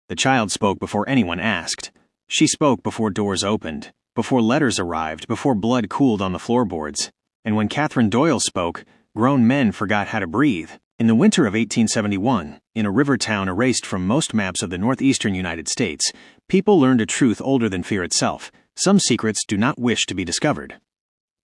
The child spoke before anyone asked. She spoke before doors opened, before letters arrived, before blood cooled on the floorboards. And when Catherine Doyle spoke, grown men forgot how to breathe. In the winter of 1871, in a river town erased from most maps of the northeastern United States, people learned a truth older than fear itself. Some secrets do not wish to be discovered.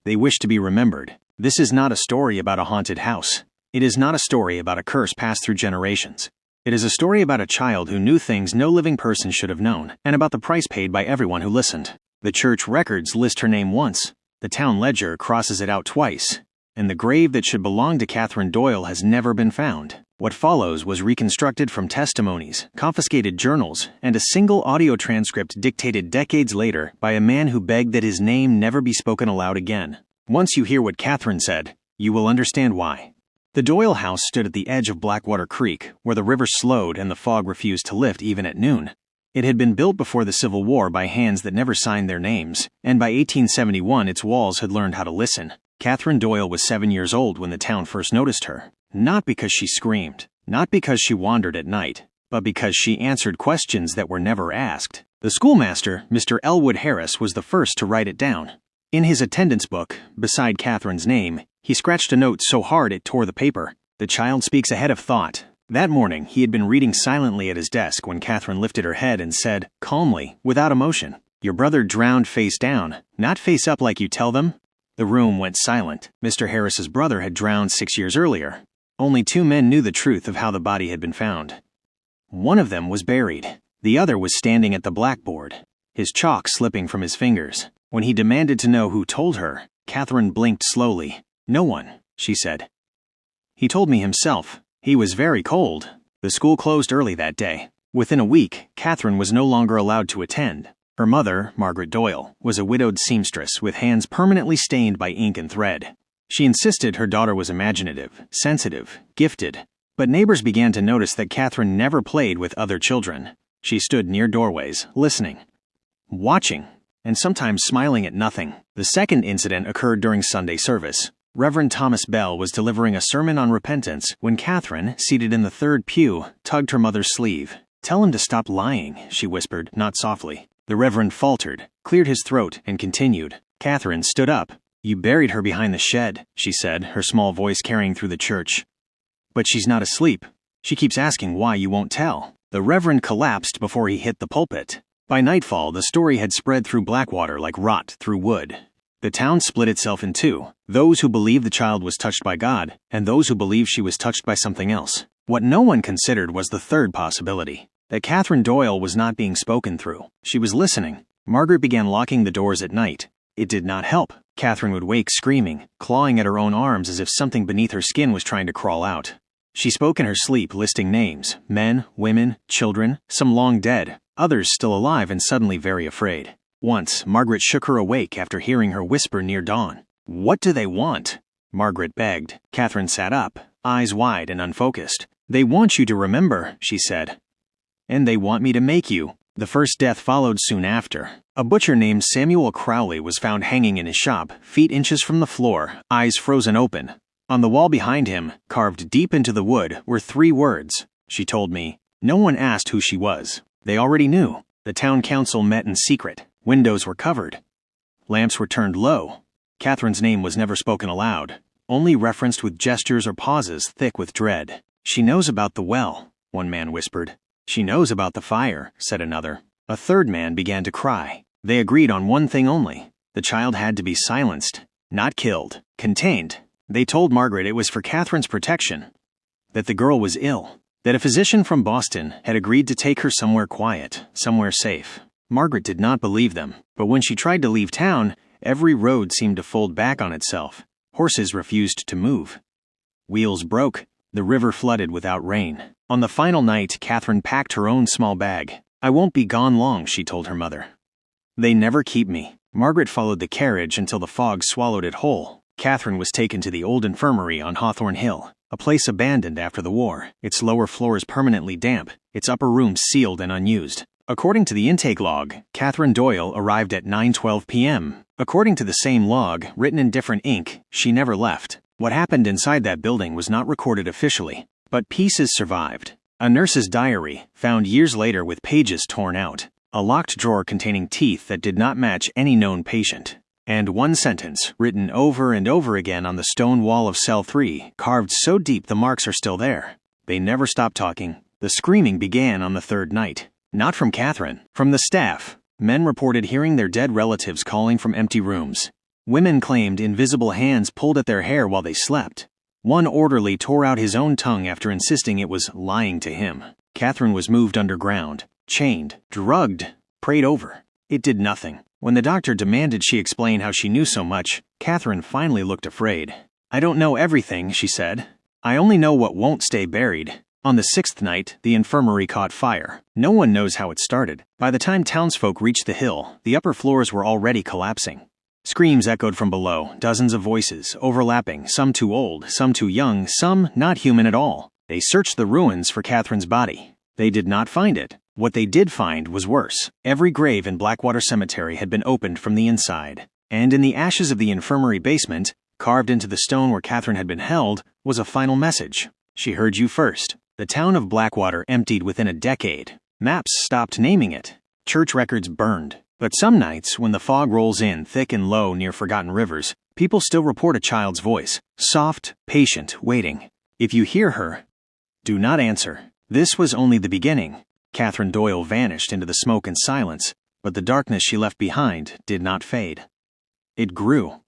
They wish to be remembered. This is not a story about a haunted house. It is not a story about a curse passed through generations. It is a story about a child who knew things no living person should have known, and about the price paid by everyone who listened. The church records list her name once. The town ledger crosses it out twice. And the grave that should belong to Catherine Doyle has never been found. What follows was reconstructed from testimonies, confiscated journals, and a single audio transcript dictated decades later by a man who begged that his name never be spoken aloud again. Once you hear what Catherine said, you will understand why. The Doyle house stood at the edge of Blackwater Creek, where the river slowed and the fog refused to lift even at noon. It had been built before the Civil War by hands that never signed their names, and by 1871 its walls had learned how to listen. Catherine Doyle was 7 years old when the town first noticed her. Not because she screamed, not because she wandered at night, but because she answered questions that were never asked. The schoolmaster, Mr. Elwood Harris, was the first to write it down. In his attendance book, beside Catherine's name, he scratched a note so hard it tore the paper. The child speaks ahead of thought. That morning, he had been reading silently at his desk when Catherine lifted her head and said, calmly, without emotion, "Your brother drowned face down, not face up like you tell them." The room went silent. Mr. Harris's brother had drowned 6 years earlier. Only 2 men knew the truth of how the body had been found. One of them was buried. The other was standing at the blackboard, his chalk slipping from his fingers. When he demanded to know who told her, Catherine blinked slowly. "No one," she said. "He told me himself. He was very cold." The school closed early that day. Within a week, Catherine was no longer allowed to attend. Her mother, Margaret Doyle, was a widowed seamstress with hands permanently stained by ink and thread. She insisted her daughter was imaginative, sensitive, gifted. But neighbors began to notice that Catherine never played with other children. She stood near doorways, listening, watching, and sometimes smiling at nothing. The second incident occurred during Sunday service. Reverend Thomas Bell was delivering a sermon on repentance when Catherine, seated in the third pew, tugged her mother's sleeve. "Tell him to stop lying," she whispered, not softly. The Reverend faltered, cleared his throat, and continued. Catherine stood up. "You buried her behind the shed," she said, her small voice carrying through the church. "But she's not asleep. She keeps asking why you won't tell." The Reverend collapsed before he hit the pulpit. By nightfall, the story had spread through Blackwater like rot through wood. The town split itself in two, those who believed the child was touched by God, and those who believed she was touched by something else. What no one considered was the third possibility, that Catherine Doyle was not being spoken through. She was listening. Margaret began locking the doors at night. It did not help. Catherine would wake screaming, clawing at her own arms as if something beneath her skin was trying to crawl out. She spoke in her sleep, listing names, men, women, children, some long dead, others still alive and suddenly very afraid. Once, Margaret shook her awake after hearing her whisper near dawn. "What do they want?" Margaret begged. Catherine sat up, eyes wide and unfocused. "They want you to remember," she said. "And they want me to make you." The first death followed soon after. A butcher named Samuel Crowley was found hanging in his shop, feet inches from the floor, eyes frozen open. On the wall behind him, carved deep into the wood, were 3 words. She told me. No one asked who she was. They already knew. The town council met in secret. Windows were covered. Lamps were turned low. Catherine's name was never spoken aloud, only referenced with gestures or pauses thick with dread. "She knows about the well," one man whispered. "She knows about the fire," said another. A third man began to cry. They agreed on one thing only. The child had to be silenced, not killed, contained. They told Margaret it was for Catherine's protection, that the girl was ill, that a physician from Boston had agreed to take her somewhere quiet, somewhere safe. Margaret did not believe them, but when she tried to leave town, every road seemed to fold back on itself. Horses refused to move. Wheels broke. The river flooded without rain. On the final night, Catherine packed her own small bag. "I won't be gone long," she told her mother. "They never keep me." Margaret followed the carriage until the fog swallowed it whole. Catherine was taken to the old infirmary on Hawthorne Hill, a place abandoned after the war, its lower floors permanently damp, its upper rooms sealed and unused. According to the intake log, Catherine Doyle arrived at 9:12 p.m. According to the same log, written in different ink, she never left. What happened inside that building was not recorded officially, but pieces survived. A nurse's diary, found years later with pages torn out. A locked drawer containing teeth that did not match any known patient. And one sentence, written over and over again on the stone wall of cell 3, carved so deep the marks are still there. They never stopped talking. The screaming began on the third night. Not from Catherine, from the staff. Men reported hearing their dead relatives calling from empty rooms. Women claimed invisible hands pulled at their hair while they slept. One orderly tore out his own tongue after insisting it was lying to him. Catherine was moved underground, chained, drugged, prayed over. It did nothing. When the doctor demanded she explain how she knew so much, Catherine finally looked afraid. "I don't know everything," she said. "I only know what won't stay buried." On the sixth night, the infirmary caught fire. No one knows how it started. By the time townsfolk reached the hill, the upper floors were already collapsing. Screams echoed from below, dozens of voices, overlapping, some too old, some too young, some not human at all. They searched the ruins for Catherine's body. They did not find it. What they did find was worse. Every grave in Blackwater Cemetery had been opened from the inside. And in the ashes of the infirmary basement, carved into the stone where Catherine had been held, was a final message. "She heard you first." The town of Blackwater emptied within a decade. Maps stopped naming it. Church records burned. But some nights, when the fog rolls in thick and low near forgotten rivers, people still report a child's voice, soft, patient, waiting. If you hear her, do not answer. This was only the beginning. Catherine Doyle vanished into the smoke and silence, but the darkness she left behind did not fade. It grew.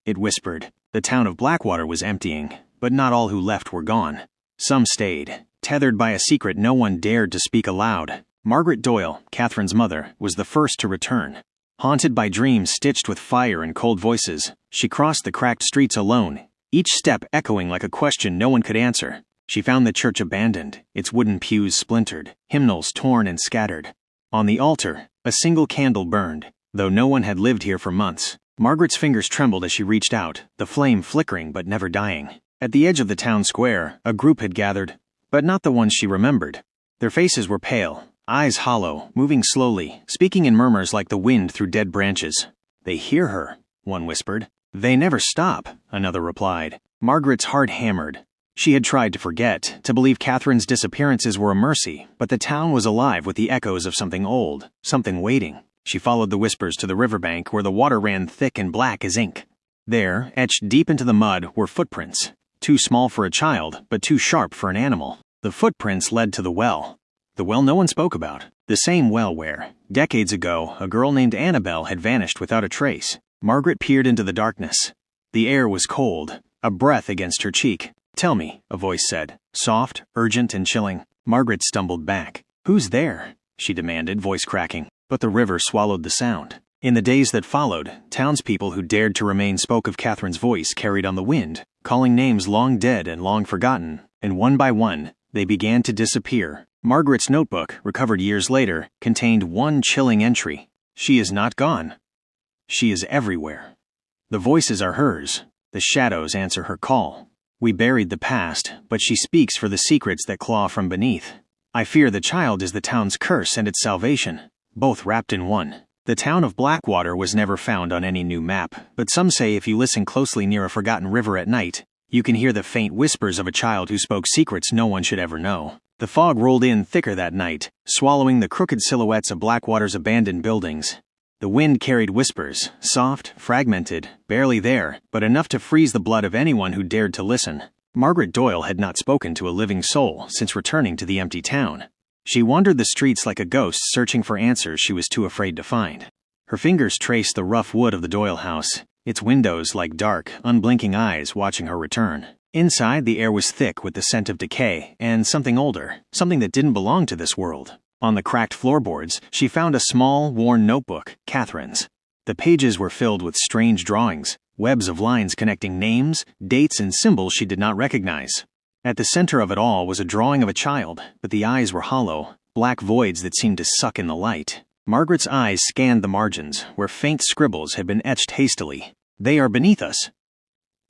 It whispered. The town of Blackwater was emptying, but not all who left were gone. Some stayed, tethered by a secret no one dared to speak aloud. Margaret Doyle, Catherine's mother, was the first to return. Haunted by dreams stitched with fire and cold voices, she crossed the cracked streets alone, each step echoing like a question no one could answer. She found the church abandoned, its wooden pews splintered, hymnals torn and scattered. On the altar, a single candle burned, though no one had lived here for months. Margaret's fingers trembled as she reached out, the flame flickering but never dying. At the edge of the town square, a group had gathered, but not the ones she remembered. Their faces were pale, eyes hollow, moving slowly, speaking in murmurs like the wind through dead branches. "They hear her," one whispered. "They never stop," another replied. Margaret's heart hammered. She had tried to forget, to believe Catherine's disappearances were a mercy, but the town was alive with the echoes of something old, something waiting. She followed the whispers to the riverbank where the water ran thick and black as ink. There, etched deep into the mud, were footprints. Too small for a child, but too sharp for an animal. The footprints led to the well. The well no one spoke about. The same well where, decades ago, a girl named Annabelle had vanished without a trace. Margaret peered into the darkness. The air was cold, a breath against her cheek. "Tell me," a voice said, soft, urgent, and chilling. Margaret stumbled back. "Who's there?" she demanded, voice cracking. But the river swallowed the sound. In the days that followed, townspeople who dared to remain spoke of Catherine's voice carried on the wind, calling names long dead and long forgotten, and one by one, they began to disappear. Margaret's notebook, recovered years later, contained one chilling entry. "She is not gone. She is everywhere. The voices are hers. The shadows answer her call. We buried the past, but she speaks for the secrets that claw from beneath. I fear the child is the town's curse and its salvation, both wrapped in one." The town of Blackwater was never found on any new map, but some say if you listen closely near a forgotten river at night, you can hear the faint whispers of a child who spoke secrets no one should ever know. The fog rolled in thicker that night, swallowing the crooked silhouettes of Blackwater's abandoned buildings. The wind carried whispers, soft, fragmented, barely there, but enough to freeze the blood of anyone who dared to listen. Margaret Doyle had not spoken to a living soul since returning to the empty town. She wandered the streets like a ghost searching for answers she was too afraid to find. Her fingers traced the rough wood of the Doyle house, its windows like dark, unblinking eyes watching her return. Inside, the air was thick with the scent of decay and something older, something that didn't belong to this world. On the cracked floorboards, she found a small, worn notebook, Catherine's. The pages were filled with strange drawings, webs of lines connecting names, dates, and symbols she did not recognize. At the center of it all was a drawing of a child, but the eyes were hollow, black voids that seemed to suck in the light. Margaret's eyes scanned the margins, where faint scribbles had been etched hastily. "They are beneath us."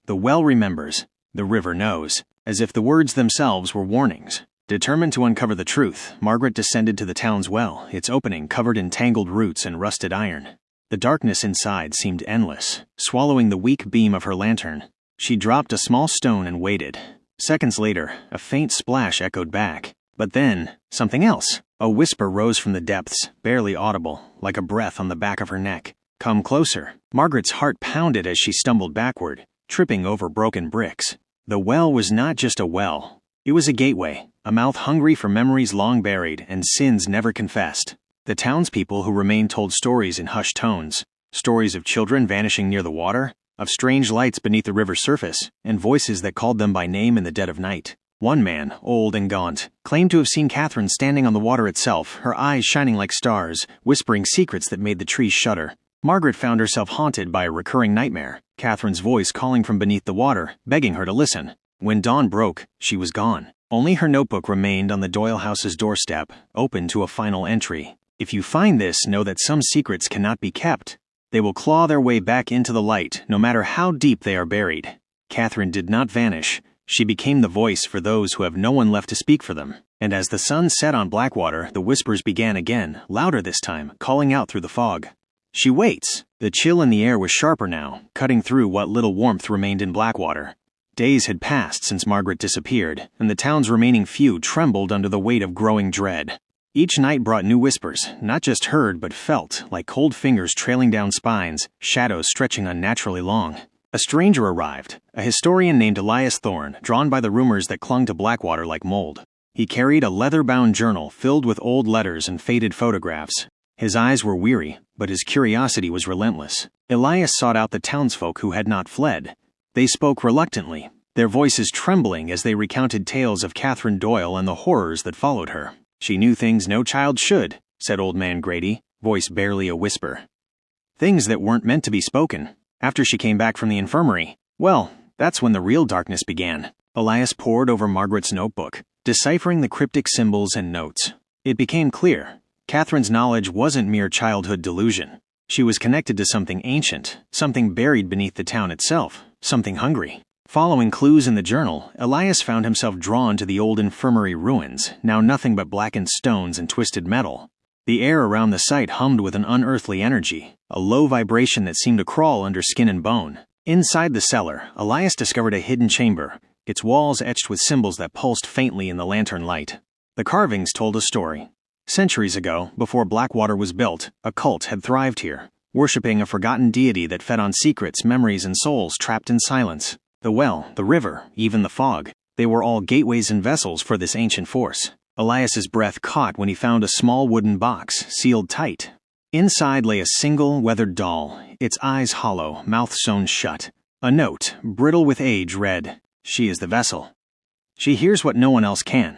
The well remembers, the river knows, as if the words themselves were warnings. Determined to uncover the truth, Margaret descended to the town's well, its opening covered in tangled roots and rusted iron. The darkness inside seemed endless, swallowing the weak beam of her lantern. She dropped a small stone and waited. Seconds later, a faint splash echoed back. But then, something else. A whisper rose from the depths, barely audible, like a breath on the back of her neck. "Come closer." Margaret's heart pounded as she stumbled backward, tripping over broken bricks. The well was not just a well. It was a gateway, a mouth hungry for memories long buried and sins never confessed. The townspeople who remained told stories in hushed tones. Stories of children vanishing near the water, of strange lights beneath the river's surface, and voices that called them by name in the dead of night. One man, old and gaunt, claimed to have seen Catherine standing on the water itself, her eyes shining like stars, whispering secrets that made the trees shudder. Margaret found herself haunted by a recurring nightmare, Catherine's voice calling from beneath the water, begging her to listen. When dawn broke, she was gone. Only her notebook remained on the Doyle house's doorstep, open to a final entry. "If you find this, know that some secrets cannot be kept. They will claw their way back into the light, no matter how deep they are buried." Catherine did not vanish. She became the voice for those who have no one left to speak for them. And as the sun set on Blackwater, the whispers began again, louder this time, calling out through the fog. "She waits." The chill in the air was sharper now, cutting through what little warmth remained in Blackwater. Days had passed since Margaret disappeared, and the town's remaining few trembled under the weight of growing dread. Each night brought new whispers, not just heard but felt, like cold fingers trailing down spines, shadows stretching unnaturally long. A stranger arrived, a historian named Elias Thorne, drawn by the rumors that clung to Blackwater like mold. He carried a leather-bound journal filled with old letters and faded photographs. His eyes were weary, but his curiosity was relentless. Elias sought out the townsfolk who had not fled. They spoke reluctantly, their voices trembling as they recounted tales of Catherine Doyle and the horrors that followed her. "She knew things no child should," said Old Man Grady, voice barely a whisper. "Things that weren't meant to be spoken. After she came back from the infirmary, well, that's when the real darkness began." Elias pored over Margaret's notebook, deciphering the cryptic symbols and notes. It became clear. Catherine's knowledge wasn't mere childhood delusion. She was connected to something ancient, something buried beneath the town itself, something hungry. Following clues in the journal, Elias found himself drawn to the old infirmary ruins, now nothing but blackened stones and twisted metal. The air around the site hummed with an unearthly energy, a low vibration that seemed to crawl under skin and bone. Inside the cellar, Elias discovered a hidden chamber, its walls etched with symbols that pulsed faintly in the lantern light. The carvings told a story. Centuries ago, before Blackwater was built, a cult had thrived here, worshipping a forgotten deity that fed on secrets, memories, and souls trapped in silence. The well, the river, even the fog, they were all gateways and vessels for this ancient force. Elias's breath caught when he found a small wooden box, sealed tight. Inside lay a single, weathered doll, its eyes hollow, mouth sewn shut. A note, brittle with age, read, "She is the vessel. She hears what no one else can.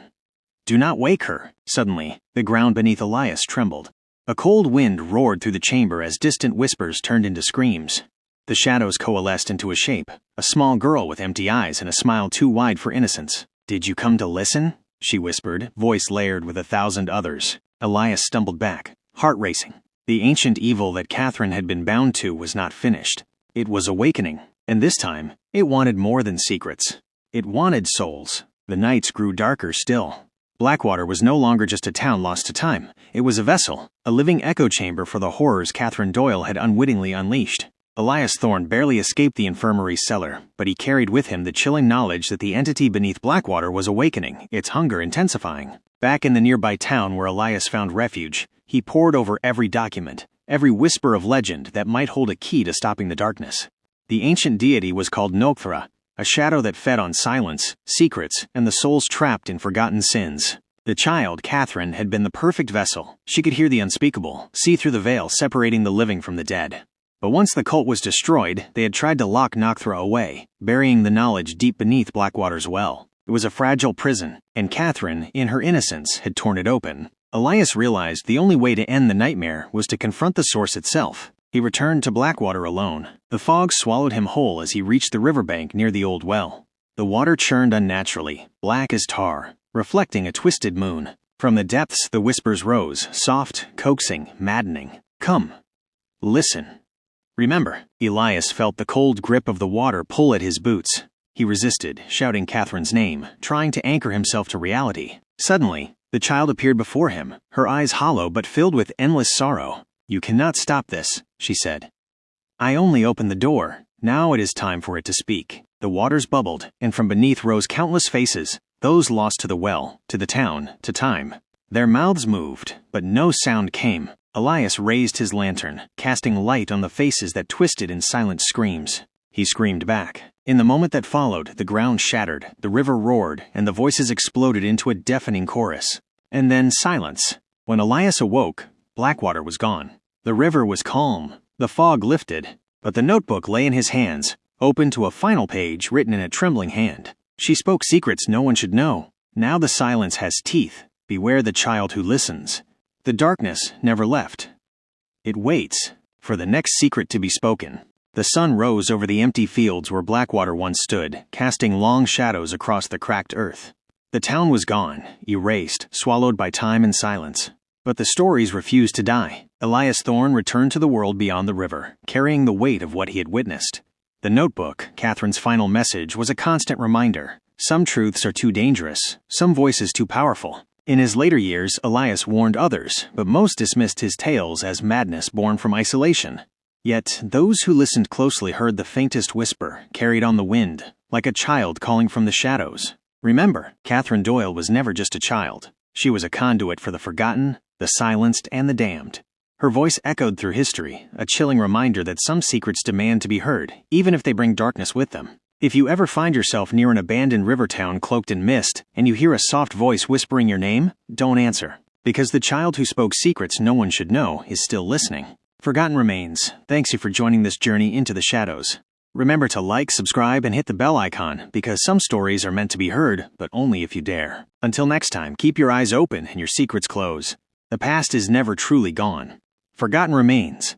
Do not wake her." Suddenly, the ground beneath Elias trembled. A cold wind roared through the chamber as distant whispers turned into screams. The shadows coalesced into a shape, a small girl with empty eyes and a smile too wide for innocence. "Did you come to listen?" she whispered, voice layered with 1,000 others. Elias stumbled back, heart racing. The ancient evil that Catherine had been bound to was not finished. It was awakening, and this time, it wanted more than secrets. It wanted souls. The nights grew darker still. Blackwater was no longer just a town lost to time. It was a vessel, a living echo chamber for the horrors Catherine Doyle had unwittingly unleashed. Elias Thorne barely escaped the infirmary's cellar, but he carried with him the chilling knowledge that the entity beneath Blackwater was awakening, its hunger intensifying. Back in the nearby town where Elias found refuge, he pored over every document, every whisper of legend that might hold a key to stopping the darkness. The ancient deity was called Nokthra, a shadow that fed on silence, secrets, and the souls trapped in forgotten sins. The child, Catherine, had been the perfect vessel. She could hear the unspeakable, see through the veil separating the living from the dead. But once the cult was destroyed, they had tried to lock Nokthra away, burying the knowledge deep beneath Blackwater's well. It was a fragile prison, and Catherine, in her innocence, had torn it open. Elias realized the only way to end the nightmare was to confront the source itself. He returned to Blackwater alone. The fog swallowed him whole as he reached the riverbank near the old well. The water churned unnaturally, black as tar, reflecting a twisted moon. From the depths the whispers rose, soft, coaxing, maddening. "Come. Listen." "Remember." Elias felt the cold grip of the water pull at his boots. He resisted, shouting Catherine's name, trying to anchor himself to reality. Suddenly, the child appeared before him, her eyes hollow but filled with endless sorrow. "You cannot stop this," she said. "I only opened the door. Now it is time for it to speak." The waters bubbled, and from beneath rose countless faces, those lost to the well, to the town, to time. Their mouths moved, but no sound came. Elias raised his lantern, casting light on the faces that twisted in silent screams. He screamed back. In the moment that followed, the ground shattered, the river roared, and the voices exploded into a deafening chorus. And then silence. When Elias awoke, Blackwater was gone. The river was calm. The fog lifted. But the notebook lay in his hands, open to a final page written in a trembling hand. She spoke secrets no one should know. Now the silence has teeth. Beware the child who listens. The darkness never left. It waits for the next secret to be spoken. The sun rose over the empty fields where Blackwater once stood, casting long shadows across the cracked earth. The town was gone, erased, swallowed by time and silence. But the stories refused to die. Elias Thorne returned to the world beyond the river, carrying the weight of what he had witnessed. The notebook, Catherine's final message, was a constant reminder. Some truths are too dangerous, some voices too powerful. In his later years, Elias warned others, but most dismissed his tales as madness born from isolation. Yet, those who listened closely heard the faintest whisper, carried on the wind, like a child calling from the shadows. Remember, Catherine Doyle was never just a child. She was a conduit for the forgotten, the silenced, and the damned. Her voice echoed through history, a chilling reminder that some secrets demand to be heard, even if they bring darkness with them. If you ever find yourself near an abandoned river town cloaked in mist, and you hear a soft voice whispering your name, don't answer. Because the child who spoke secrets no one should know is still listening. Forgotten Remains, thanks you for joining this journey into the shadows. Remember to like, subscribe, and hit the bell icon, because some stories are meant to be heard, but only if you dare. Until next time, keep your eyes open and your secrets close. The past is never truly gone. Forgotten Remains.